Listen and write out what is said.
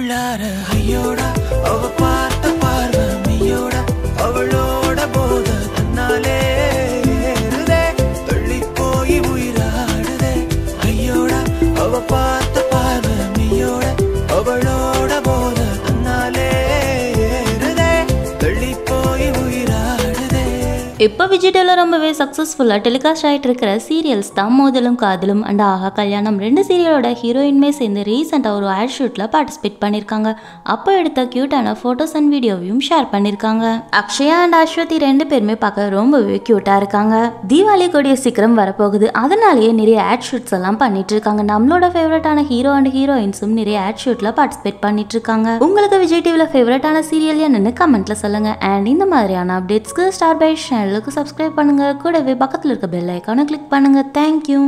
உள்ளார ஐயோடா அவ பார்த்த பார்வை மெய்யோட அவளோட போத தன்னாலே ஏறுதே தள்ளி போய் உயிராடுதே ஐயோடா அவ பார்த்த பார்வை மெய்யோட அவளோட போத தன்னாலே ஏறுதே தள்ளி போய் உயிராடுதே. இப்போ விஜய் டிவில ரொம்பவே சக்ஸஸ்ஃபுல்லாக டெலிகாஸ்ட் ஆகிட்டு இருக்கிற சீரியல்ஸ் தான் மோதலும் காதலும் அண்ட் ஆஹா கல்யாணம். ரெண்டு சீரியலோட ஹீரோயின்மே சேர்ந்து ரீசெண்டாக ஒரு ஆட் ஷூட்டில் பார்ட்டிசிபேட் பண்ணியிருக்காங்க. அப்போ எடுத்த க்யூட்டான ஃபோட்டோஸ் அண்ட் வீடியோவையும் ஷேர் பண்ணியிருக்காங்க. அக்ஷயா அண்ட் அஸ்வதி ரெண்டு பேருமே பார்க்க ரொம்பவே க்யூட்டாக இருக்காங்க. தீபாவளி கூடிய சீக்கிரம் வரப்போகுது, அதனாலேயே நிறைய ஆட் ஷூட்ஸ் எல்லாம் பண்ணிட்டு இருக்காங்க. நம்மளோட ஃபேவரட்டான ஹீரோ அண்ட் ஹீரோயின்ஸும் நிறைய ஆட் ஷூட்டில் பார்ட்டிசிபேட் பண்ணிட்டு இருக்காங்க. உங்களுக்கு விஜய் டிவியில் ஃபேவரட்டான சீரியல் என்னன்னு கமெண்ட்ல சொல்லுங்க. அண்ட் இந்த மாதிரியான அப்டேட்ஸ்க்கு ஸ்டார் பை சேனலுக்கு சப்ஸ்கிரைப் பண்ணுங்க. கூடவே பக்கத்தில் இருக்க பெல் ஐக்கானை கிளிக் பண்ணுங்க. தேங்க்யூ.